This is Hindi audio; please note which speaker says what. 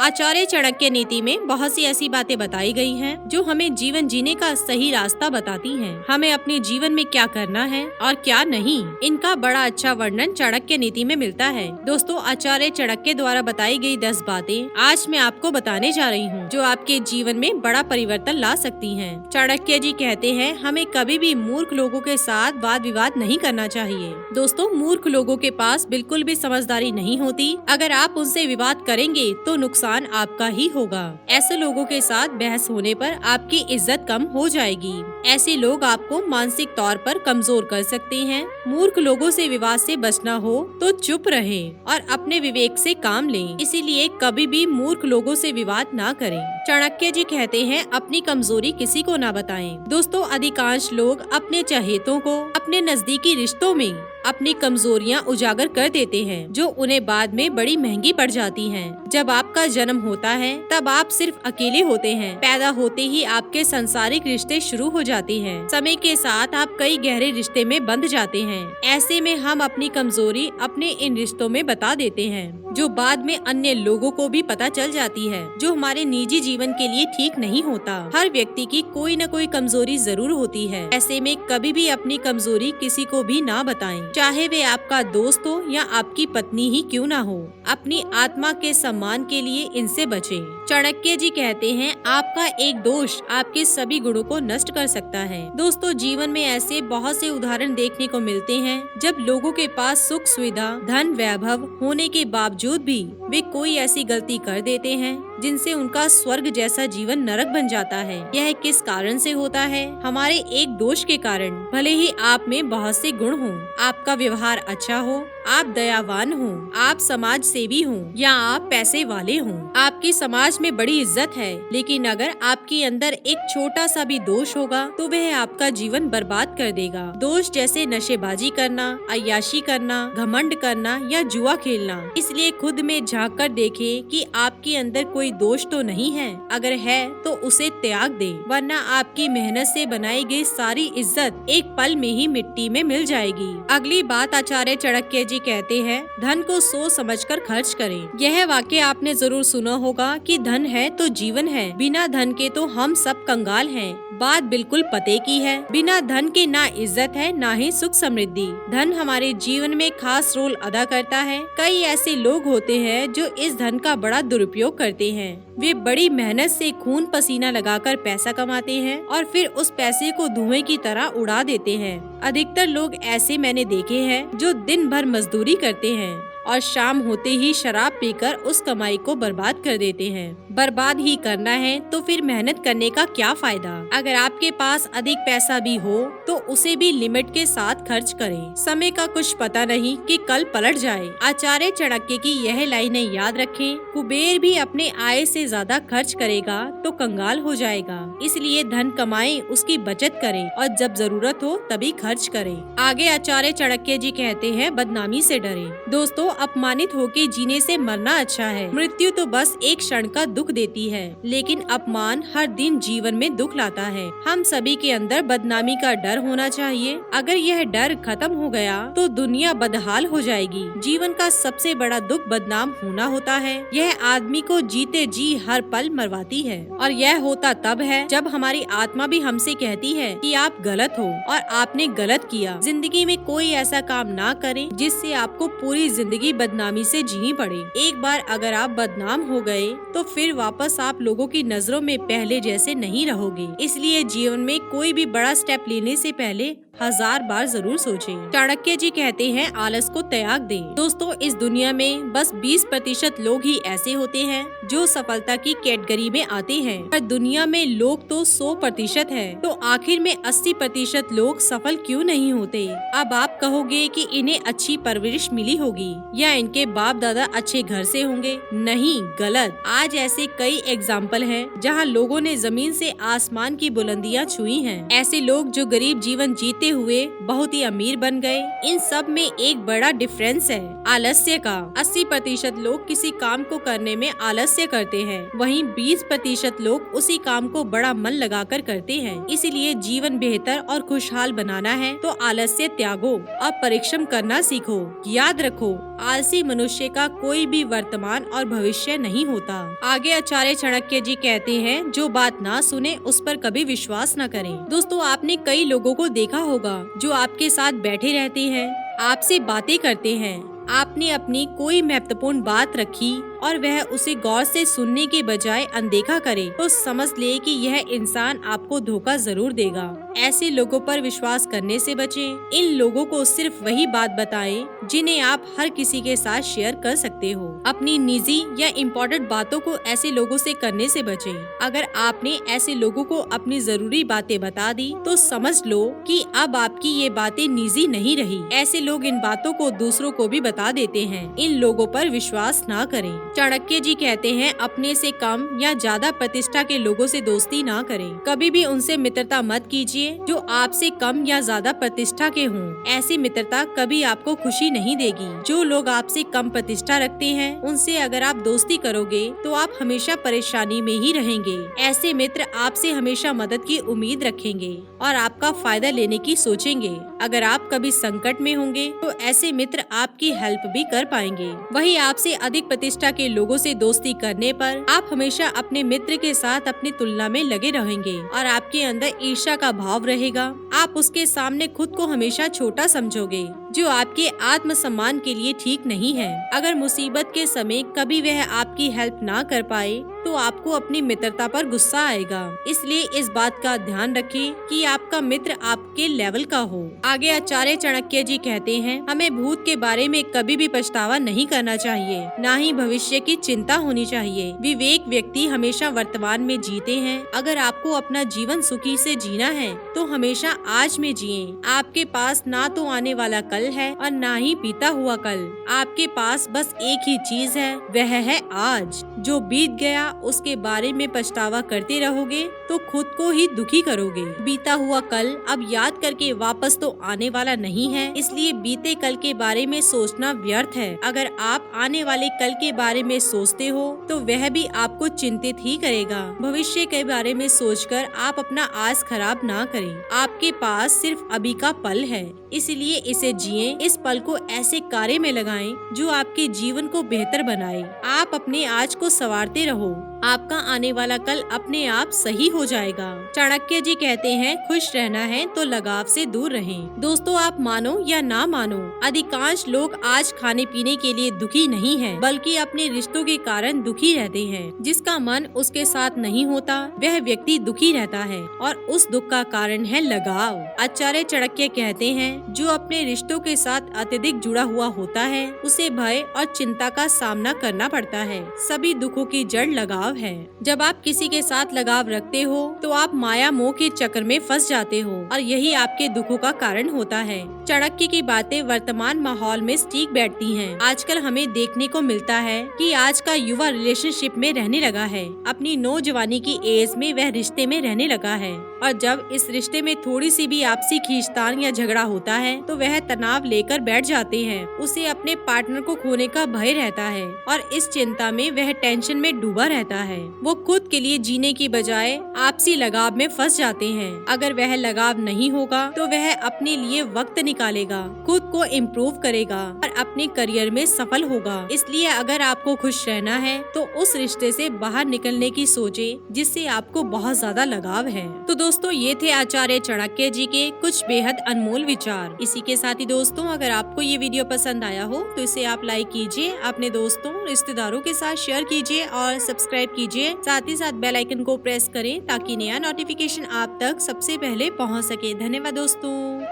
Speaker 1: आचार्य चाणक्य नीति में बहुत सी ऐसी बातें बताई गई हैं जो हमें जीवन जीने का सही रास्ता बताती हैं। हमें अपने जीवन में क्या करना है और क्या नहीं, इनका बड़ा अच्छा वर्णन चाणक्य नीति में मिलता है। दोस्तों, आचार्य चाणक्य द्वारा बताई गई 10 बातें आज मैं आपको बताने जा रही हूँ जो आपके जीवन में बड़ा परिवर्तन ला सकती हैं। चाणक्य जी कहते हैं, हमें कभी भी मूर्ख लोगों के साथ वाद विवाद नहीं करना चाहिए। दोस्तों, मूर्ख लोगों के पास बिल्कुल भी समझदारी नहीं होती। अगर आप उनसे विवाद करेंगे तो नुकसान आपका ही होगा। ऐसे लोगों के साथ बहस होने पर आपकी इज्जत कम हो जाएगी। ऐसे लोग आपको मानसिक तौर पर कमजोर कर सकते हैं। मूर्ख लोगों से विवाद से बचना हो तो चुप रहें और अपने विवेक से काम लें। इसीलिए कभी भी मूर्ख लोगों से विवाद ना करें। चाणक्य जी कहते हैं, अपनी कमजोरी किसी को ना बताएं। दोस्तों, अधिकांश लोग अपने चहेतों को अपने नजदीकी रिश्तों में अपनी कमजोरियां उजागर कर देते हैं, जो उन्हें बाद में बड़ी महंगी पड़ जाती हैं। जब आपका जन्म होता है तब आप सिर्फ अकेले होते हैं। पैदा होते ही आपके सांसारिक रिश्ते शुरू हो जाते हैं। समय के साथ आप कई गहरे रिश्ते में बंध जाते हैं। ऐसे में हम अपनी कमजोरी अपने इन रिश्तों में बता देते हैं, जो बाद में अन्य लोगों को भी पता चल जाती है, जो हमारे निजी जीवन के लिए ठीक नहीं होता। हर व्यक्ति की कोई न कोई कमजोरी जरूर होती है। ऐसे में कभी भी अपनी कमजोरी किसी को भी ना बताएं, चाहे वे आपका दोस्त हो या आपकी पत्नी ही क्यों ना हो। अपनी आत्मा के सम्मान के लिए इनसे बचें। चाणक्य जी कहते हैं, आपका एक दोष आपके सभी गुणों को नष्ट कर सकता है। दोस्तों, जीवन में ऐसे बहुत से उदाहरण देखने को मिलते हैं जब लोगों के पास सुख सुविधा, धन, वैभव होने के बावजूद भी वे कोई ऐसी गलती कर देते हैं जिनसे उनका स्वर्ग जैसा जीवन नरक बन जाता है। यह किस कारण से होता है? हमारे एक दोष के कारण। भले ही आप में बहुत से गुण हों, आपका व्यवहार अच्छा हो, आप दयावान हो, आप समाज सेवी हो या आप पैसे वाले हों, आपकी समाज में बड़ी इज्जत है, लेकिन अगर आपके अंदर एक छोटा सा भी दोष होगा तो वह आपका जीवन बर्बाद कर देगा। दोष जैसे नशेबाजी करना, अय्याशी करना, घमंड करना या जुआ खेलना। इसलिए खुद में झांक कर देखें कि आपके अंदर कोई दोष तो नहीं है। अगर है तो उसे त्याग दें, वरना आपकी मेहनत से बनाई गई सारी इज्जत एक पल में ही मिट्टी में मिल जाएगी। अगली बात आचार्य चाणक्य जी कहते हैं, धन को सोच समझकर खर्च करें। यह वाक्य आपने जरूर सुना होगा कि धन है तो जीवन है, बिना धन के तो हम सब कंगाल हैं। बात बिल्कुल पते की है। बिना धन के ना इज्जत है ना ही सुख समृद्धि। धन हमारे जीवन में खास रोल अदा करता है। कई ऐसे लोग होते हैं जो इस धन का बड़ा दुरुपयोग करते हैं। वे बड़ी मेहनत से खून पसीना लगाकर पैसा कमाते हैं और फिर उस पैसे को धुएं की तरह उड़ा देते हैं। अधिकतर लोग ऐसे मैंने देखे हैं जो दिन भर मजदूरी करते हैं और शाम होते ही शराब पीकर उस कमाई को बर्बाद कर देते हैं। बर्बाद ही करना है तो फिर मेहनत करने का क्या फायदा? अगर आपके पास अधिक पैसा भी हो तो उसे भी लिमिट के साथ खर्च करें। समय का कुछ पता नहीं कि कल पलट जाए। आचार्य चाणक्य की यह लाइनें याद रखें। कुबेर भी अपने आय से ज्यादा खर्च करेगा तो कंगाल हो जाएगा। इसलिए धन कमाएं, उसकी बचत करें और जब जरूरत हो तभी खर्च करें। आगे आचार्य चाणक्य जी कहते हैं, बदनामी से डरें। दोस्तों, अपमानित होके जीने से मरना अच्छा है। मृत्यु तो बस एक क्षण का दुख देती है, लेकिन अपमान हर दिन जीवन में दुख लाता है। हम सभी के अंदर बदनामी का डर होना चाहिए। अगर यह डर खत्म हो गया तो दुनिया बदहाल हो जाएगी। जीवन का सबसे बड़ा दुख बदनाम होना होता है। यह आदमी को जीते जी हर पल मरवाती है और यह होता तब है जब हमारी आत्मा भी हमसे कहती है कि आप गलत हो और आपने गलत किया। जिंदगी में कोई ऐसा काम ना करें जिससे आपको पूरी जिंदगी बदनामी से जीनी पड़े। एक बार अगर आप बदनाम हो गए तो फिर वापस आप लोगों की नजरों में पहले जैसे नहीं रहोगे। इसलिए जीवन में कोई भी बड़ा स्टेप लेने से पहले 1000 बार जरूर सोचें। चाणक्य जी कहते हैं, आलस को त्याग दें। दोस्तों, इस दुनिया में बस 20% लोग ही ऐसे होते हैं जो सफलता की कैटेगरी में आते हैं, पर दुनिया में लोग तो 100% है। तो आखिर में 80% लोग सफल क्यों नहीं होते? अब आप कहोगे कि इन्हें अच्छी परवरिश मिली होगी या इनके बाप दादा अच्छे घर से होंगे। नहीं, गलत। आज ऐसे कई एग्जाम्पल हैं जहां लोगों ने जमीन से आसमान की बुलंदियां छुई हैं। ऐसे लोग जो गरीब जीवन जीते हुए बहुत ही अमीर बन गए। इन सब में एक बड़ा डिफरेंस है, आलस्य का। 80% लोग किसी काम को करने में आलस्य करते हैं, वहीं 20% लोग उसी काम को बड़ा मन लगाकर करते हैं। इसीलिए जीवन बेहतर और खुशहाल बनाना है तो आलस्य त्यागो और परिश्रम करना सीखो। याद रखो, आलसी मनुष्य का कोई भी वर्तमान और भविष्य नहीं होता। आगे आचार्य चाणक्य जी कहते हैं, जो बात ना सुने उस पर कभी विश्वास न करें। दोस्तों, आपने कई लोगों को देखा होगा जो आपके साथ बैठे रहते हैं, आपसे बातें करते हैं। आपने अपनी कोई महत्वपूर्ण बात रखी और वह उसे गौर से सुनने के बजाय अनदेखा करे, तो समझ ले कि यह इंसान आपको धोखा जरूर देगा। ऐसे लोगों पर विश्वास करने से बचें। इन लोगों को सिर्फ वही बात बताएं जिन्हें आप हर किसी के साथ शेयर कर सकते हो। अपनी निजी या इम्पोर्टेंट बातों को ऐसे लोगों से करने से बचें। अगर आपने ऐसे लोगों को अपनी जरूरी बातें बता दी तो समझ लो कि अब आपकी ये बातें निजी नहीं रही। ऐसे लोग इन बातों को दूसरों को भी बता देते हैं। इन लोगों पर विश्वास ना करें। चाणक्य जी कहते हैं, अपने से कम या ज्यादा प्रतिष्ठा के लोगों से दोस्ती ना करें। कभी भी उनसे मित्रता मत कीजिए जो आपसे कम या ज्यादा प्रतिष्ठा के हों। ऐसी मित्रता कभी आपको खुशी नहीं देगी। जो लोग आपसे कम प्रतिष्ठा रखते हैं, उनसे अगर आप दोस्ती करोगे तो आप हमेशा परेशानी में ही रहेंगे। ऐसे मित्र आपसे हमेशा मदद की उम्मीद रखेंगे और आपका फायदा लेने की सोचेंगे। अगर आप कभी संकट में होंगे तो ऐसे मित्र आपकी हेल्प भी कर पाएंगे। वही आपसे अधिक प्रतिष्ठा के लोगों से दोस्ती करने पर आप हमेशा अपने मित्र के साथ अपनी तुलना में लगे रहेंगे और आपके अंदर ईर्ष्या का भाव रहेगा। आप उसके सामने खुद को हमेशा छोटा समझोगे, जो आपके आत्मसम्मान के लिए ठीक नहीं है। अगर मुसीबत के समय कभी वह आपकी हेल्प ना कर पाए तो आपको अपनी मित्रता पर गुस्सा आएगा। इसलिए इस बात का ध्यान रखें कि आपका मित्र आपके लेवल का हो। आगे आचार्य चाणक्य जी कहते हैं, हमें भूत के बारे में कभी भी पछतावा नहीं करना चाहिए, ना ही भविष्य की चिंता होनी चाहिए। विवेक व्यक्ति हमेशा वर्तमान में जीते हैं। अगर आपको अपना जीवन सुखी से जीना है तो हमेशा आज में जिए। आपके पास ना तो आने वाला कल है और ना ही बीता हुआ कल। आपके पास बस एक ही चीज है, वह है आज। जो बीत गया उसके बारे में पछतावा करते रहोगे तो खुद को ही दुखी करोगे। बीता हुआ कल अब याद करके वापस तो आने वाला नहीं है, इसलिए बीते कल के बारे में सोचना व्यर्थ है। अगर आप आने वाले कल के बारे में सोचते हो तो वह भी आपको चिंतित ही करेगा। भविष्य के बारे में सोचकर आप अपना आज खराब ना करें। आपके पास सिर्फ अभी का पल है, इसलिए इसे जिए। इस पल को ऐसे कार्य में लगाएं जो आपके जीवन को बेहतर बनाए। आप अपने आज को संवारते रहो, आपका आने वाला कल अपने आप सही हो जाएगा। चाणक्य जी कहते हैं, खुश रहना है तो लगाव से दूर रहें। दोस्तों, आप मानो या ना मानो, अधिकांश लोग आज खाने पीने के लिए दुखी नहीं हैं, बल्कि अपने रिश्तों के कारण दुखी रहते हैं। जिसका मन उसके साथ नहीं होता वह व्यक्ति दुखी रहता है और उस दुख का कारण है लगाव। आचार्य चाणक्य कहते हैं, जो अपने रिश्तों के साथ अत्यधिक जुड़ा हुआ होता है उसे भय और चिंता का सामना करना पड़ता है। सभी दुखों की जड़ लगाव है। जब आप किसी के साथ लगाव रखते हो तो आप माया मोह के चक्कर में फंस जाते हो और यही आपके दुखों का कारण होता है। चाणक्य की बातें वर्तमान माहौल में ठीक बैठती हैं। आजकल हमें देखने को मिलता है कि आज का युवा रिलेशनशिप में रहने लगा है। अपनी नौजवानी की एज में वह रिश्ते में रहने लगा है और जब इस रिश्ते में थोड़ी सी भी आपसी खींचतान या झगड़ा होता है तो वह तनाव लेकर बैठ जाते हैं। उसे अपने पार्टनर को खोने का भय रहता है और इस चिंता में वह टेंशन में डूबा रहता है। वो खुद के लिए जीने की बजाय आपसी लगाव में फंस जाते हैं। अगर वह लगाव नहीं होगा तो वह अपने लिए वक्त निकालेगा, खुद को इम्प्रूव करेगा और अपने करियर में सफल होगा। इसलिए अगर आपको खुश रहना है तो उस रिश्ते से बाहर निकलने की सोचे जिससे आपको बहुत ज्यादा लगाव है। तो दोस्तों, ये थे आचार्य चाणक्य जी के कुछ बेहद अनमोल विचार। इसी के साथ ही दोस्तों, अगर आपको ये वीडियो पसंद आया हो तो इसे आप लाइक कीजिए, अपने दोस्तों रिश्तेदारों के साथ शेयर कीजिए और सब्सक्राइब कीजिए। साथ ही साथ बेल आइकन को प्रेस करें ताकि नया नोटिफिकेशन आप तक सबसे पहले पहुंच सके। धन्यवाद दोस्तों।